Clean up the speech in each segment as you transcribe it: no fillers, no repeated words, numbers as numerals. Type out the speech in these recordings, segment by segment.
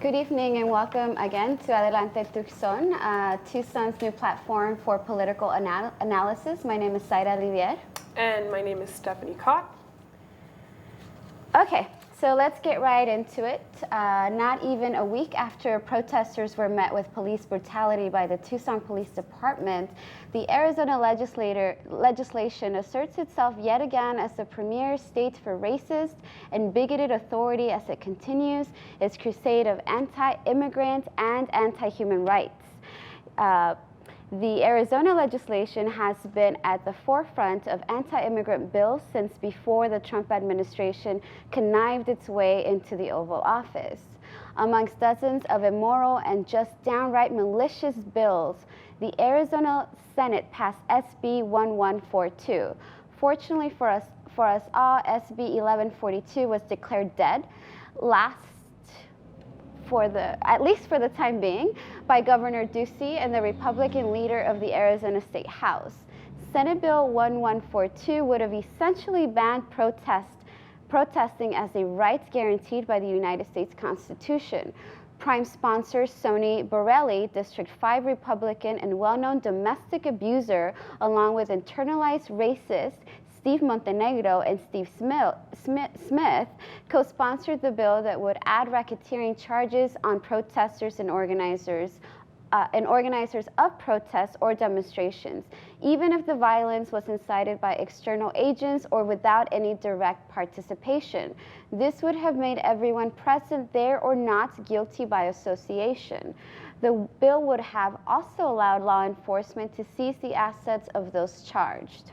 Good evening and welcome again to Adelante Tucson, Tucson's new platform for political analysis. My name is Zaira Olivier. And my name is Stephanie Cott. Okay, so let's get right into it. Not even a week after protesters were met with police brutality by the Tucson Police Department, the Arizona legislation asserts itself yet again as the premier state for racist and bigoted authority as it continues its crusade of anti-immigrant and anti-human rights. The Arizona legislation has been at the forefront of anti-immigrant bills since before the Trump administration connived its way into the Oval Office. Amongst dozens of immoral and just downright malicious bills, the Arizona Senate passed SB 1142. Fortunately for us all, SB 1142 was declared dead at least for the time being, by Governor Ducey and the Republican leader of the Arizona State House. Senate Bill 1142 would have essentially banned protesting as a right guaranteed by the United States Constitution. Prime sponsor Sonny Borelli, District 5 Republican and well-known domestic abuser, along with internalized racist Steve Montenegro and Steve Smith co-sponsored the bill that would add racketeering charges on protesters and organizers of protests or demonstrations, even if the violence was incited by external agents or without any direct participation. This would have made everyone present there or not guilty by association. The bill would have also allowed law enforcement to seize the assets of those charged.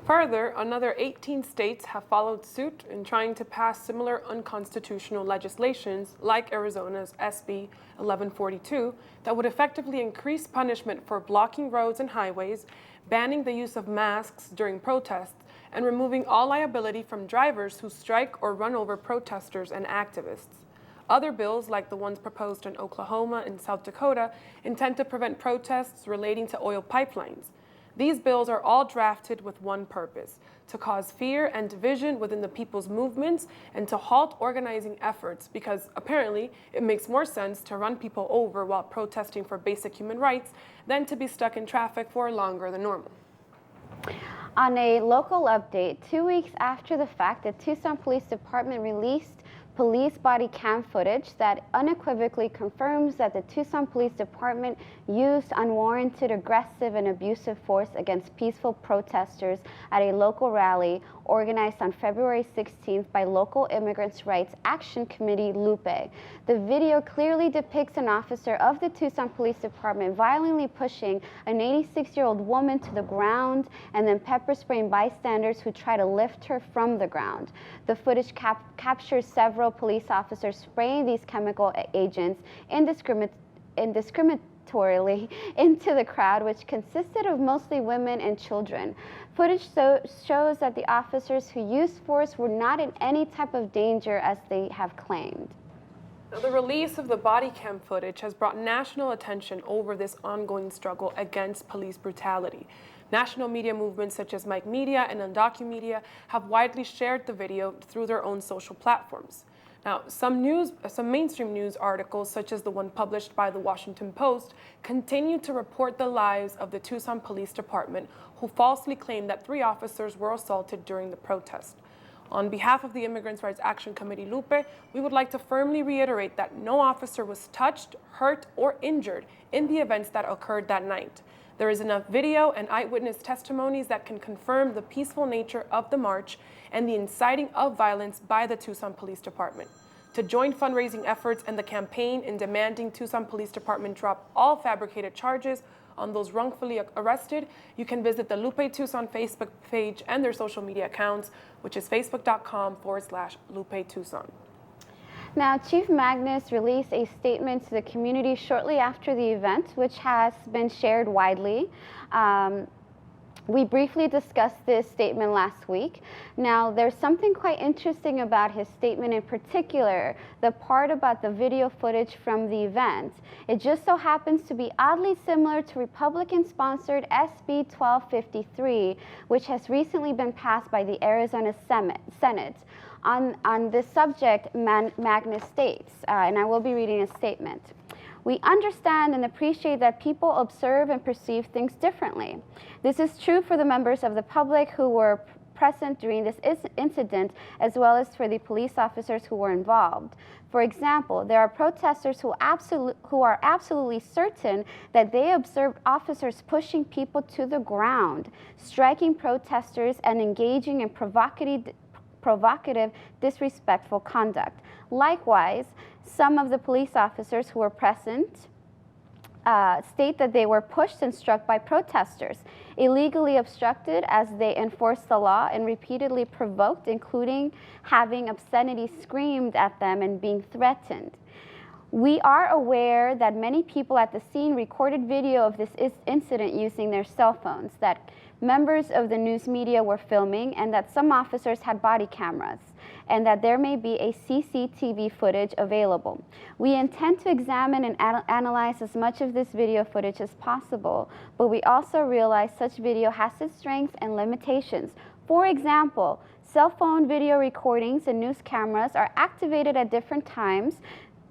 Further, another 18 states have followed suit in trying to pass similar unconstitutional legislations like Arizona's SB 1142 that would effectively increase punishment for blocking roads and highways, banning the use of masks during protests, and removing all liability from drivers who strike or run over protesters and activists. Other bills, like the ones proposed in Oklahoma and South Dakota, intend to prevent protests relating to oil pipelines. These bills are all drafted with one purpose: to cause fear and division within the people's movements and to halt organizing efforts, because apparently it makes more sense to run people over while protesting for basic human rights than to be stuck in traffic for longer than normal. On a local update, 2 weeks after the fact, the Tucson Police Department released police body cam footage that unequivocally confirms that the Tucson Police Department used unwarranted, aggressive, and abusive force against peaceful protesters at a local rally organized on February 16th by local Immigrants' Rights Action Committee, Lupe. The video clearly depicts an officer of the Tucson Police Department violently pushing an 86-year-old woman to the ground and then pepper spraying bystanders who try to lift her from the ground. The footage captures several police officers spraying these chemical agents indiscriminatorily into the crowd, which consisted of mostly women and children. Footage shows that the officers who used force were not in any type of danger as they have claimed. The release of the body cam footage has brought national attention over this ongoing struggle against police brutality. National media movements such as Mike Media and Undocumedia have widely shared the video through their own social platforms. Now, some mainstream news articles, such as the one published by the Washington Post, continue to report the lives of the Tucson Police Department, who falsely claimed that 3 officers were assaulted during the protest. On behalf of the Immigrants' Rights Action Committee, Lupe, we would like to firmly reiterate that no officer was touched, hurt, or injured in the events that occurred that night. There is enough video and eyewitness testimonies that can confirm the peaceful nature of the march and the inciting of violence by the Tucson Police Department. To join fundraising efforts and the campaign in demanding Tucson Police Department drop all fabricated charges on those wrongfully arrested, you can visit the Lupe Tucson Facebook page and their social media accounts, which is facebook.com/Lupe Tucson. Now, Chief Magnus released a statement to the community shortly after the event, which has been shared widely. We briefly discussed this statement last week. Now, there's something quite interesting about his statement in particular, the part about the video footage from the event. It just so happens to be oddly similar to Republican-sponsored SB 1253, which has recently been passed by the Arizona Senate. On this subject, Magnus states, and I will be reading a statement. We understand and appreciate that people observe and perceive things differently. This is true for the members of the public who were present during this incident, as well as for the police officers who were involved. For example, there are protesters who are absolutely certain that they observed officers pushing people to the ground, striking protesters, and engaging in provocative, disrespectful conduct. Likewise, some of the police officers who were present state that they were pushed and struck by protesters, illegally obstructed as they enforced the law, and repeatedly provoked, including having obscenity screamed at them and being threatened. We are aware that many people at the scene recorded video of this incident using their cell phones, that members of the news media were filming, and that some officers had body cameras, and that there may be a CCTV footage available. We intend to examine and analyze as much of this video footage as possible, but we also realize such video has its strengths and limitations. For example, cell phone video recordings and news cameras are activated at different times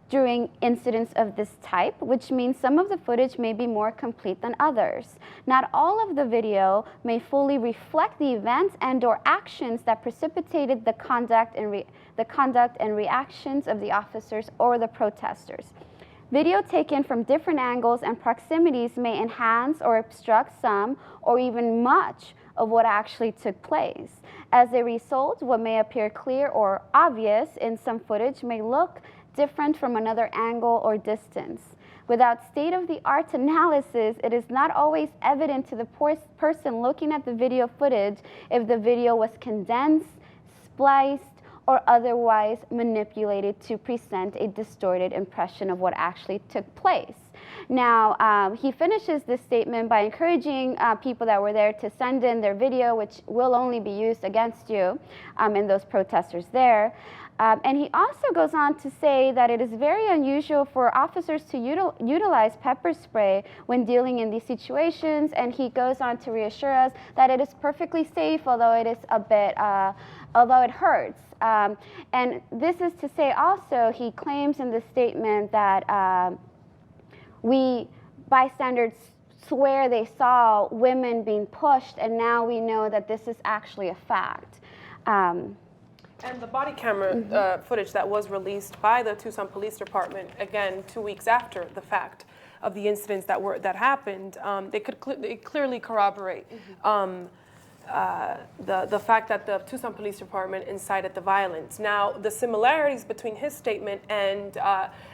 during incidents of this type, which means some of the footage may be more complete than others. Not all of the video may fully reflect the events and/or actions that precipitated the conduct and reactions of the officers or the protesters. Video taken from different angles and proximities may enhance or obstruct some or even much of what actually took place. As a result, what may appear clear or obvious in some footage may look different from another angle or distance. Without state-of-the-art analysis, it is not always evident to the person looking at the video footage if the video was condensed, spliced, or otherwise manipulated to present a distorted impression of what actually took place. Now, he finishes this statement by encouraging people that were there to send in their video, which will only be used against you and those protesters there. And he also goes on to say that it is very unusual for officers to utilize pepper spray when dealing in these situations, and he goes on to reassure us that it is perfectly safe, although it is a bit, although it hurts. And this is to say also, he claims in this statement that we bystanders swear they saw women being pushed, and now we know that this is actually a fact. And the body camera footage that was released by the Tucson Police Department, again, 2 weeks after the fact of the incidents that happened, they clearly corroborate the fact that the Tucson Police Department incited the violence. Now, the similarities between his statement and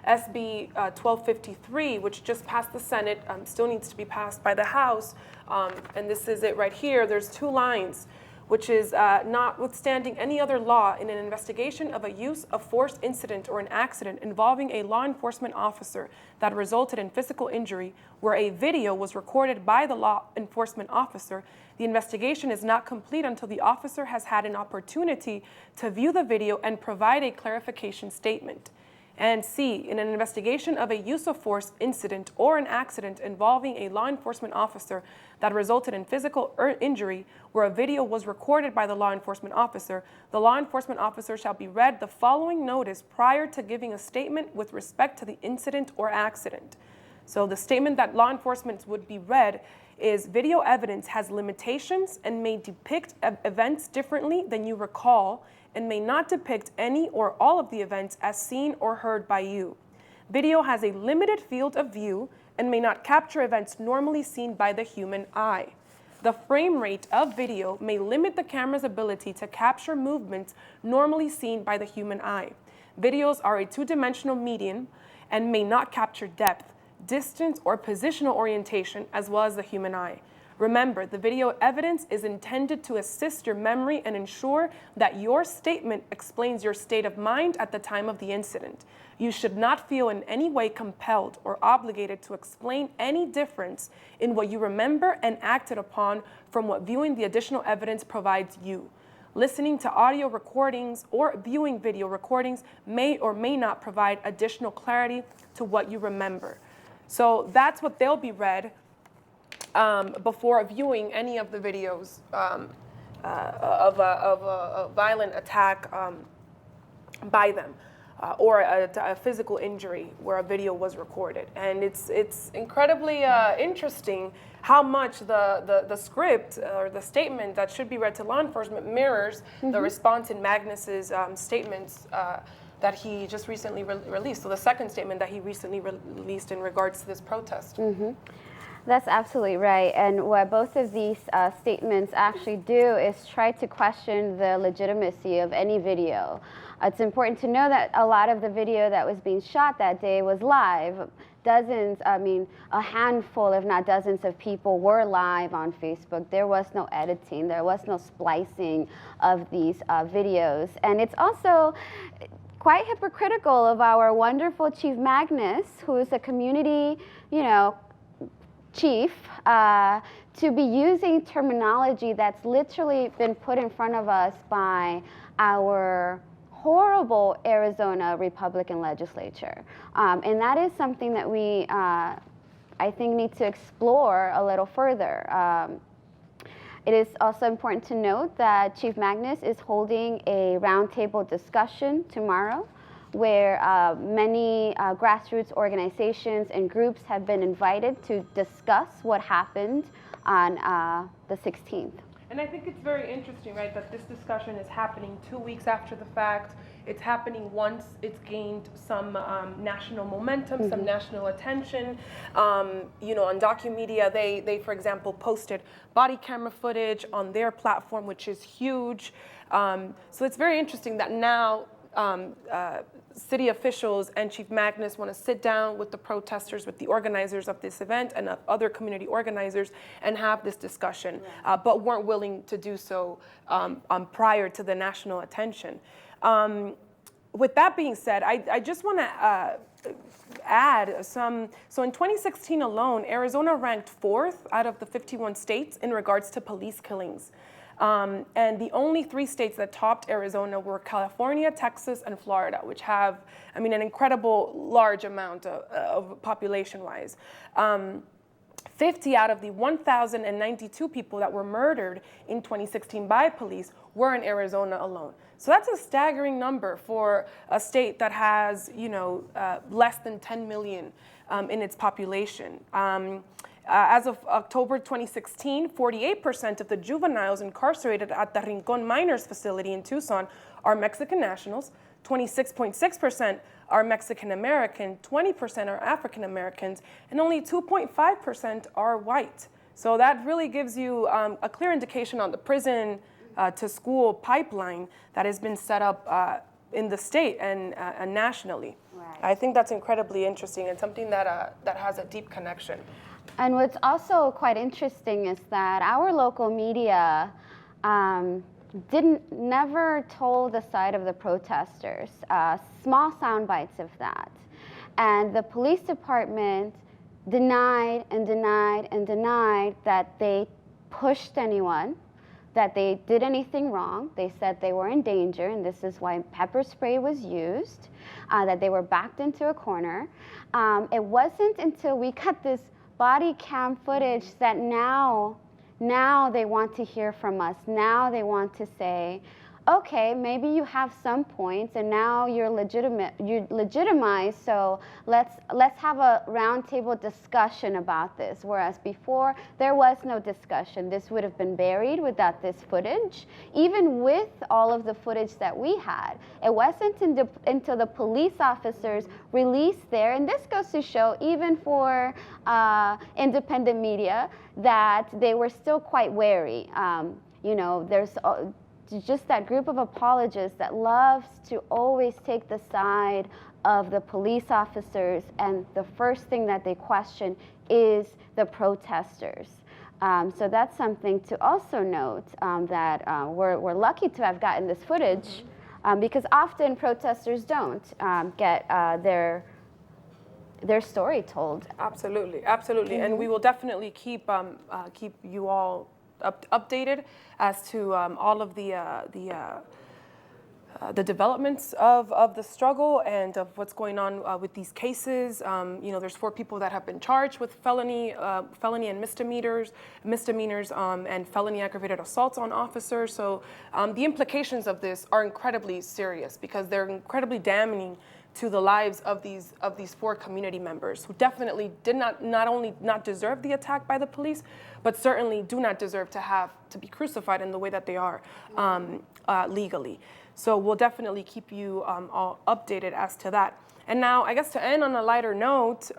SB 1253, which just passed the Senate, still needs to be passed by the House, and this is it right here. There's 2 lines, which is notwithstanding any other law in an investigation of a use of force incident or an accident involving a law enforcement officer that resulted in physical injury where a video was recorded by the law enforcement officer, the investigation is not complete until the officer has had an opportunity to view the video and provide a clarification statement. And C, in an investigation of a use of force incident or an accident involving a law enforcement officer that resulted in physical injury where a video was recorded by the law enforcement officer, the law enforcement officer shall be read the following notice prior to giving a statement with respect to the incident or accident. So the statement that law enforcement would be read is video evidence has limitations and may depict events differently than you recall and may not depict any or all of the events as seen or heard by you. Video has a limited field of view and may not capture events normally seen by the human eye. The frame rate of video may limit the camera's ability to capture movements normally seen by the human eye. Videos are a 2-dimensional medium and may not capture depth, distance, or positional orientation as well as the human eye. Remember, the video evidence is intended to assist your memory and ensure that your statement explains your state of mind at the time of the incident. You should not feel in any way compelled or obligated to explain any difference in what you remember and acted upon from what viewing the additional evidence provides you. Listening to audio recordings or viewing video recordings may or may not provide additional clarity to what you remember. So that's what they'll be read before viewing any of the videos of a violent attack by them. Or a physical injury where a video was recorded. And it's incredibly interesting how much the script or the statement that should be read to law enforcement mirrors the response in Magnus's statements that he just recently released. So the second statement that he recently released in regards to this protest. That's absolutely right. And what both of these statements actually do is try to question the legitimacy of any video. It's important to know that a lot of the video that was being shot that day was live. A handful, if not dozens of people were live on Facebook. There was no editing. There was no splicing of these videos. And it's also quite hypocritical of our wonderful Chief Magnus, who is a community, chief, to be using terminology that's literally been put in front of us by our horrible Arizona Republican legislature. And that is something that we, I think, need to explore a little further. It is also important to note that Chief Magnus is holding a roundtable discussion tomorrow where many grassroots organizations and groups have been invited to discuss what happened on the 16th. And I think it's very interesting, right, that this discussion is happening 2 weeks after the fact. It's happening once it's gained some national momentum, some national attention. On DocuMedia, they, for example, posted body camera footage on their platform, which is huge. So it's very interesting that now city officials and Chief Magnus want to sit down with the protesters, with the organizers of this event and other community organizers and have this discussion, but weren't willing to do so prior to the national attention. With that being said, I just want to add some. So in 2016 alone, Arizona ranked 4th out of the 51 states in regards to police killings. And the only 3 states that topped Arizona were California, Texas, and Florida, which have, an incredible large amount of population-wise. 50 out of the 1,092 people that were murdered in 2016 by police were in Arizona alone. So that's a staggering number for a state that has, less than 10 million in its population. As of October 2016, 48% of the juveniles incarcerated at the Rincon Minors facility in Tucson are Mexican nationals, 26.6% are Mexican American, 20% are African Americans, and only 2.5% are white. So that really gives you a clear indication on the prison to school pipeline that has been set up in the state and nationally. Right. I think that's incredibly interesting and something that has a deep connection. And what's also quite interesting is that our local media never told the side of the protesters, small sound bites of that. And the police department denied and denied and denied that they pushed anyone, that they did anything wrong. They said they were in danger, and this is why pepper spray was used, that they were backed into a corner. It wasn't until we got this body cam footage that now they want to hear from us. Now they want to say, okay, maybe you have some points and now you're legitimized, so let's have a roundtable discussion about this. Whereas before, there was no discussion. This would have been buried without this footage, even with all of the footage that we had. It wasn't until the police officers released there, and this goes to show, even for independent media, that they were still quite wary. There's just that group of apologists that loves to always take the side of the police officers, and the first thing that they question is the protesters. So that's something to also note, that we're lucky to have gotten this footage, because often protesters don't get their story told. Absolutely, absolutely, and we will definitely keep you all updated as to all of the developments of the struggle and of what's going on with these cases. There's 4 people that have been charged with felony and misdemeanors, and felony aggravated assaults on officers. So the implications of this are incredibly serious because they're incredibly damning to the lives of these 4 community members who definitely did not only not deserve the attack by the police, but certainly do not deserve to be crucified in the way that they are legally. So we'll definitely keep you all updated as to that. And now, I guess to end on a lighter note,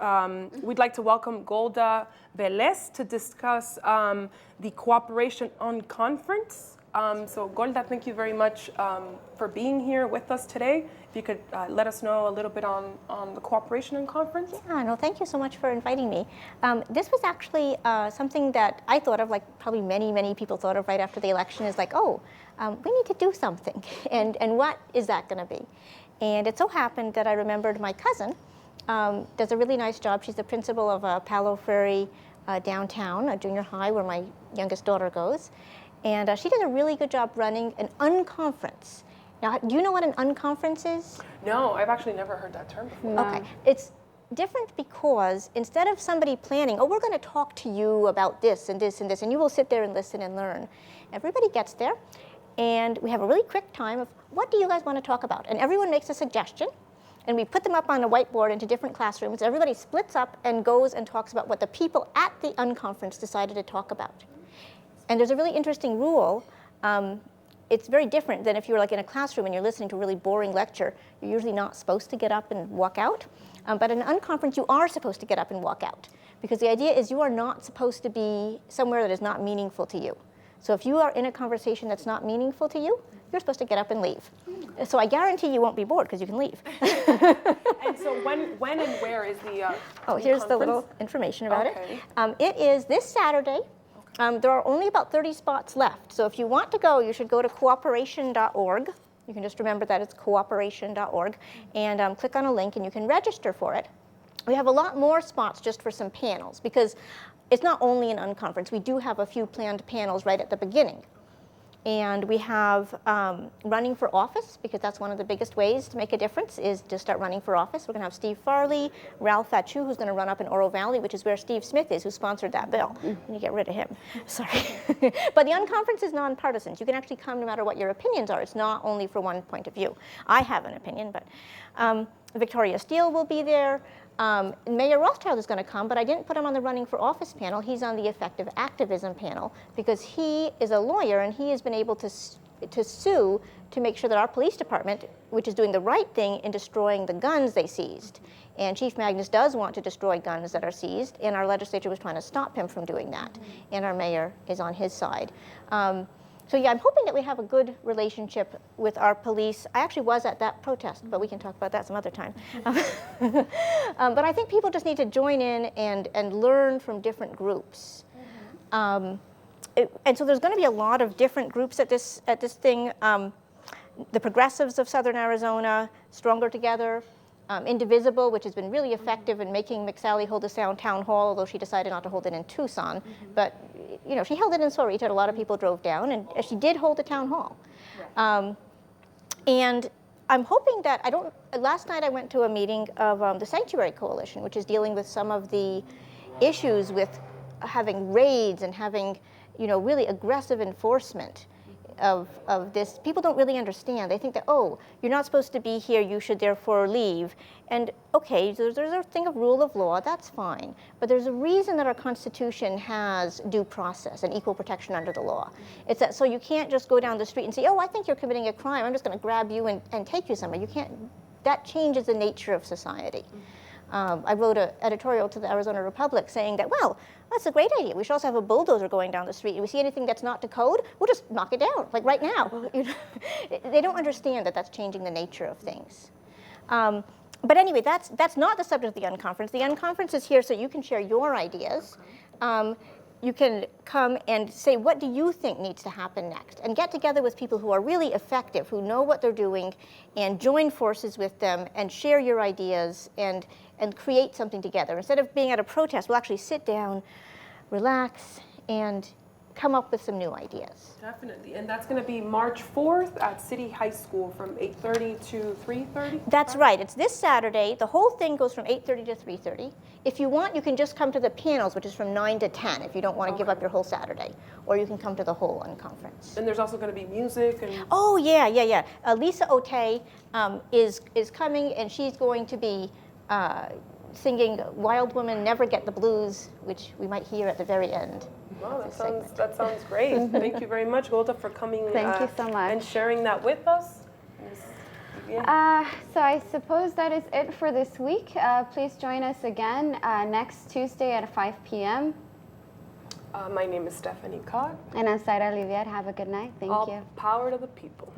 we'd like to welcome Golda Velez to discuss the Cooperation on Conference. So Golda, thank you very much for being here with us today. If you could let us know a little bit on the Cooperation on Conference. Yeah, no, thank you so much for inviting me. This was actually something that I thought of, like probably many people thought of right after the election, is like, we need to do something. And what is that going to be? And it so happened that I remembered my cousin does a really nice job. She's the principal of Palo Ferry downtown, a junior high where my youngest daughter goes. And she does a really good job running an unconference. Now, do you know what an unconference is? No, I've actually never heard that term before. Okay, it's different because instead of somebody planning, we're going to talk to you about this and this and this, and you will sit there and listen and learn. Everybody gets there, and we have a really quick time of, what do you guys want to talk about? And everyone makes a suggestion, and we put them up on a whiteboard into different classrooms. Everybody splits up and goes and talks about what the people at the unconference decided to talk about. And there's a really interesting rule. It's very different than if you were like in a classroom and you're listening to a really boring lecture. You're usually not supposed to get up and walk out. But in an unconference, you are supposed to get up and walk out. Because the idea is you are not supposed to be somewhere that is not meaningful to you. So if you are in a conversation that's not meaningful to you, you're supposed to get up and leave. So I guarantee you won't be bored because you can leave. And so when and where is the here's the little information about it. It is this Saturday. There are only about 30 spots left. So if you want to go, you should go to cooperation.org. You can just remember that it's cooperation.org. And click on a link, and you can register for it. We have a lot more spots just for some panels, because it's not only an unconference. We do have a few planned panels right at the beginning. And we have running for office, because that's one of the biggest ways to make a difference, is to start running for office. We're going to have Steve Farley, Ralph Fachu, who's going to run up in Oro Valley, which is where Steve Smith is, who sponsored that bill. And you get rid of him. Sorry. But the unconference is nonpartisan. You can actually come no matter what your opinions are. It's not only for one point of view. I have an opinion, but Victoria Steele will be there. Mayor Rothschild is going to come, but I didn't put him on the running for office panel. He's on the effective activism panel because he is a lawyer and he has been able to sue to make sure that our police department, which is doing the right thing in destroying the guns they seized. And Chief Magnus does want to destroy guns that are seized, and our legislature was trying to stop him from doing that. And our mayor is on his side. So yeah, I'm hoping that we have a good relationship with our police. I actually was at that protest, but we can talk about that some other time. But I think people just need to join in and learn from different groups. And so there's going to be a lot of different groups at this thing. The Progressives of Southern Arizona, Stronger Together, Indivisible, which has been really effective in making McSally hold a town hall, although she decided not to hold it in Tucson. But she held it in Sorita. A lot of people drove down, and she did hold a town hall. Right. And I'm hoping that last night I went to a meeting of the Sanctuary Coalition, which is dealing with some of the issues with having raids and having really aggressive enforcement of this. People don't really understand. They think that, you're not supposed to be here, you should therefore leave. And okay, there's a thing of rule of law, that's fine. But there's a reason that our Constitution has due process and equal protection under the law. It's that so you can't just go down the street and say, I think you're committing a crime, I'm just going to grab you and take you somewhere. You can't. That changes the nature of society. I wrote an editorial to the Arizona Republic saying that, that's a great idea. We should also have a bulldozer going down the street. If we see anything that's not to code, we'll just knock it down, like right now. They don't understand that that's changing the nature of things. But anyway, that's not the subject of the unconference. The unconference is here so you can share your ideas. you can come and say, what do you think needs to happen next? And get together with people who are really effective, who know what they're doing, and join forces with them and share your ideas and create something together. Instead of being at a protest, we'll actually sit down, relax, and come up with some new ideas. Definitely, and that's going to be March 4th at City High School from 8:30 to 3:30? That's right. It's this Saturday. The whole thing goes from 8:30 to 3:30. If you want, you can just come to the panels, which is from 9 to 10, if you don't want to give up your whole Saturday. Or you can come to the whole unconference. And there's also going to be music and... Oh, yeah. Lisa Otey is coming, and she's going to be singing Wild Woman Never Get the Blues, which we might hear at the very end. Wow, that sounds great. Thank you very much, Golda, for coming Thank you so much. and sharing that with us. So I suppose that is it for this week. Please join us again next Tuesday at 5 p.m. My name is Stephanie Cott. And I'm Zaira Olivier. Have a good night. Thank you. All power to the people.